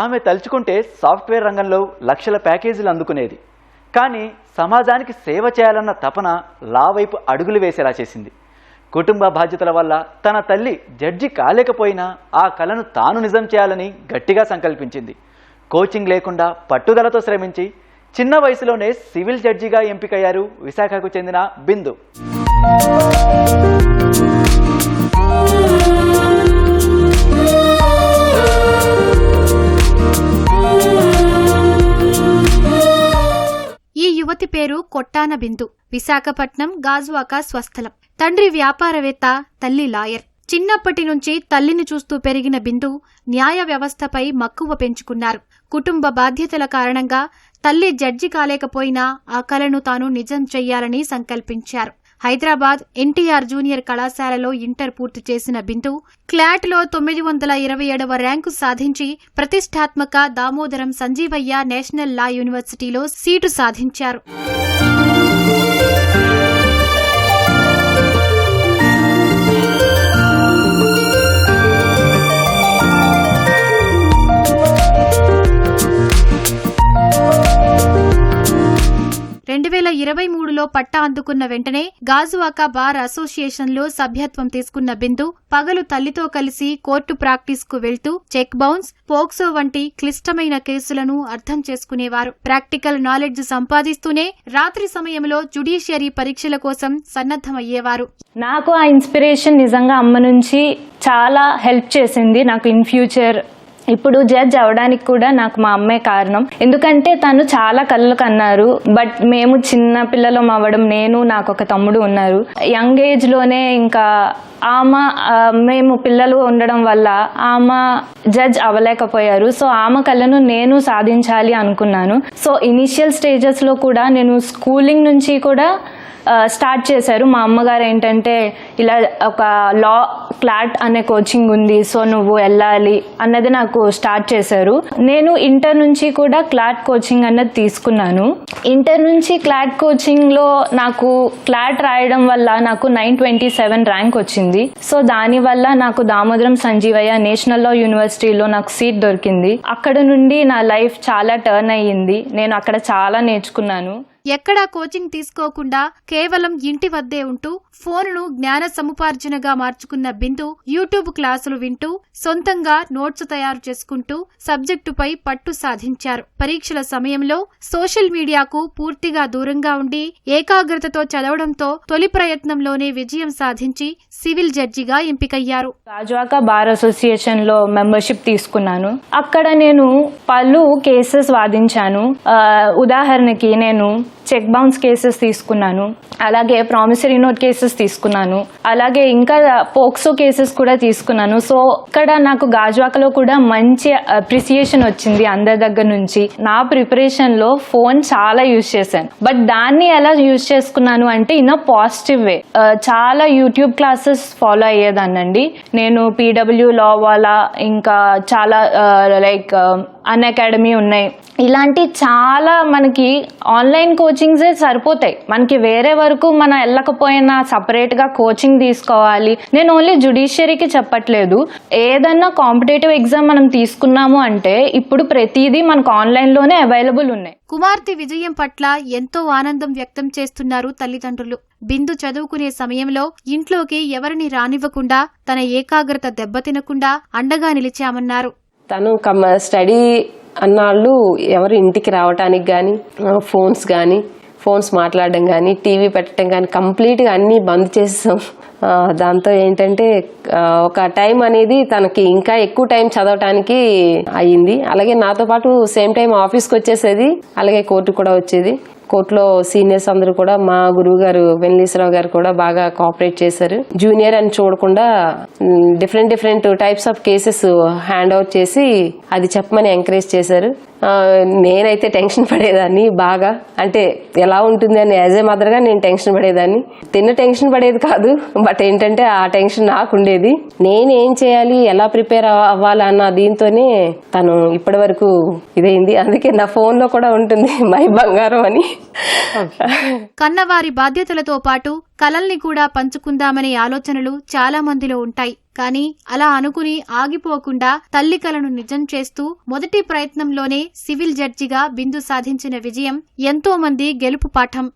ఆమె తలుచుకుంటే సాఫ్ట్వేర్ రంగంలో లక్షల ప్యాకేజీలు అందుకునేది. కానీ సమాజానికి సేవ చేయాలన్న తపన లా వైపు అడుగులు వేసేలా చేసింది. కుటుంబ బాధ్యతల వల్ల తన తల్లి జడ్జి కాలేకపోయినా ఆ కలను తాను నిజం చేయాలని గట్టిగా సంకల్పించింది. కోచింగ్ లేకుండా పట్టుదలతో శ్రమించి చిన్న వయసులోనే సివిల్ జడ్జిగా ఎంపికయ్యారు విశాఖకు చెందిన బిందు. ఈ యువతి పేరు కొట్టాన బిందు. విశాఖపట్నం గాజువాక స్వస్థలం. తండ్రి వ్యాపారవేత్త, తల్లి లాయర్. చిన్నప్పటి నుంచి తల్లిని చూస్తూ పెరిగిన బిందు న్యాయ వ్యవస్థపై మక్కువ పెంచుకున్నారు. కుటుంబ బాధ్యతల కారణంగా తల్లి జడ్జి కాలేకపోయినా ఆ కలను తాను నిజం చెయ్యాలని సంకల్పించారు. హైదరాబాద్ ఎన్టీఆర్ జూనియర్ కళాశాలలో ఇంటర్ పూర్తి చేసిన బిందు క్లాట్లో 927వ ర్యాంకు సాధించి ప్రతిష్టాత్మక దామోదరం సంజీవయ్య నేషనల్ లా యూనివర్సిటీలో సీటు సాధించారు. పట్టా అందుకున్న వెంటనే గాజువాక బార్ అసోసియేషన్లో సభ్యత్వం తీసుకున్న బిందు పగలు తల్లితో కలిసి కోర్టు ప్రాక్టీస్ కు వెళ్తూ చెక్ బౌన్స్, పోక్సో వంటి క్లిష్టమైన కేసులను అర్థం చేసుకునేవారు. ప్రాక్టికల్ నాలెడ్జ్ సంపాదిస్తూనే రాత్రి సమయంలో జ్యుడిషియరీ పరీక్షల కోసం సన్నద్ధమయ్యేవారు. నాకు ఆ ఇన్స్పిరేషన్ నిజంగా అమ్మ నుంచి చాలా హెల్ప్ చేసింది. నాకు ఇన్ ఫ్యూచర్ ఇప్పుడు జడ్జ్ అవడానికి కూడా నాకు మా అమ్మే కారణం. ఎందుకంటే తను చాలా కళ్ళు కన్నారు. బట్ మేము చిన్న పిల్లలం అవ్వడం, నేను నాకు ఒక తమ్ముడు ఉన్నారు. యంగ్ ఏజ్ లోనే ఇంకా మేము పిల్లలు ఉండడం వల్ల ఆమె జడ్జ్ అవ్వలేకపోయారు. సో ఆమె కళ్ళను నేను సాధించాలి అనుకున్నాను. సో ఇనిషియల్ స్టేజెస్ లో కూడా నేను స్కూలింగ్ నుంచి కూడా స్టార్ట్ చేశారు. మా అమ్మగారు ఏంటంటే ఇలా ఒక లా క్లాట్ అనే కోచింగ్ ఉంది, సో నువ్వు వెళ్ళాలి అన్నది నాకు స్టార్ట్ చేశారు. నేను ఇంటర్ నుంచి కూడా క్లాట్ కోచింగ్ అన్నది తీసుకున్నాను. ఇంటర్ నుంచి క్లాట్ కోచింగ్ లో నాకు క్లాట్ రాయడం వల్ల నాకు 927 ర్యాంక్ వచ్చింది. సో దాని వల్ల నాకు దామోదరం సంజీవయ్య నేషనల్ లా యూనివర్సిటీలో నాకు సీట్ దొరికింది. అక్కడ నుండి నా లైఫ్ చాలా టర్న్ అయ్యింది. నేను అక్కడ చాలా నేర్చుకున్నాను. ఎక్కడా కోచింగ్ తీసుకోకుండా కేవలం ఇంటి వద్దే ఉంటూ ఫోనును జ్ఞాన సముపార్జనగా మార్చుకున్న బిందు యూట్యూబ్ క్లాసులు వింటూ సొంతంగా నోట్స్ తయారు చేసుకుంటూ సబ్జెక్టుపై పట్టు సాధించారు. పరీక్షల సమయంలో సోషల్ మీడియాకు పూర్తిగా దూరంగా ఉండి ఏకాగ్రతతో చదవడంతో తొలి ప్రయత్నంలోనే విజయం సాధించి సివిల్ జడ్జిగా ఎంపికయ్యారు. గాజువాక బార్ అసోసియేషన్ లో మెంబర్షిప్ తీసుకున్నాను. అక్కడ నేను పలు కేసెస్ వాదించాను. ఉదాహరణకి నేను చెక్ బౌన్స్ కేసెస్ తీసుకున్నాను, అలాగే ప్రామిసరీ నోట్ కేసెస్ తీసుకున్నాను, అలాగే ఇంకా పోక్సో కేసెస్ కూడా తీసుకున్నాను. సో ఇక్కడ నాకు గాజువాకలో కూడా మంచి అప్రిసియేషన్ వచ్చింది అందరి దగ్గర నుంచి. నా ప్రిపరేషన్ లో ఫోన్ చాలా యూజ్ చేశాను. బట్ దాన్ని ఎలా యూజ్ చేసుకున్నాను అంటే ఇన్ అ పాజిటివ్ వే. చాలా యూట్యూబ్ క్లాసెస్ ఫాలో అయ్యేదాన్నండి నేను. PW లా వాలా, ఇంకా చాలా లైక్ అన్ అకాడమీ ఉన్నాయి. ఇలాంటి చాలా మనకి ఆన్లైన్ కోచింగ్సే సరిపోతాయి. మనకి వేరే వరకు మనం వెళ్ళకపోయినా సపరేట్ గా కోచింగ్ తీసుకోవాలి. నేను ఓన్లీ జ్యుడిషియరీకి చెప్పట్లేదు. ఏదన్నా కాంపిటేటివ్ ఎగ్జామ్ మనం తీసుకున్నాము అంటే ఇప్పుడు ప్రతిదీ మనకు ఆన్లైన్ లోనే అవైలబుల్ ఉన్నాయి. కుమార్తె విజయం పట్ల ఎంతో ఆనందం వ్యక్తం చేస్తున్నారు తల్లిదండ్రులు. బిందు చదువుకునే సమయంలో ఇంట్లోకి ఎవరిని రానివ్వకుండా తన ఏకాగ్రత దెబ్బతినకుండా అండగా నిలిచామన్నారు. తను స్టడీ అన్నాళ్ళు ఎవరు ఇంటికి రావటానికి కానీ, ఫోన్స్ మాట్లాడడం కానీ, టీవీ పెట్టడం కానీ కంప్లీట్గా అన్నీ బంద్ చేసేసాం. దాంతో ఏంటంటే ఒక టైం అనేది తనకి ఇంకా ఎక్కువ టైం చదవటానికి అయ్యింది. అలాగే నాతో పాటు సేమ్ టైం ఆఫీస్కి వచ్చేసేది, అలాగే కోర్టు కూడా వచ్చేది. కోర్టులో సీనియర్స్ అందరూ కూడా, మా గురువు గారు వెంకటేశ్వరరావు గారు కూడా బాగా కోఆపరేట్ చేశారు. జూనియర్ అని చూడకుండా different types of cases hand out చేసి అది చెప్పమని ఎంకరేజ్ చేశారు. నేనైతే టెన్షన్ పడేదాన్ని బాగా. అంటే ఎలా ఉంటుంది అని యాజ్ ఏ మదర్గా నేను టెన్షన్ పడేదాన్ని. టెన్షన్ పడేది కాదు, బట్ ఏంటంటే ఆ టెన్షన్ నాకు ఉండేది. నేనేం చేయాలి, ఎలా ప్రిపేర్ అవ్వాలన్న దీంతోనే తను ఇప్పటి వరకు ఇదైంది. అందుకే నా ఫోన్లో కూడా ఉంటుంది మై బంగారం అని. కన్నవారి బాధ్యతలతో పాటు కలల్ని కూడా పంచుకుందామనే ఆలోచనలు చాలా మందిలో ఉంటాయి. కానీ అలా అనుకుని ఆగిపోకుండా తల్లి కలను నిజం చేస్తూ మొదటి ప్రయత్నంలోనే సివిల్ జడ్జిగా బిందు సాధించిన విజయం ఎంతో మంది గెలుపు పాఠం.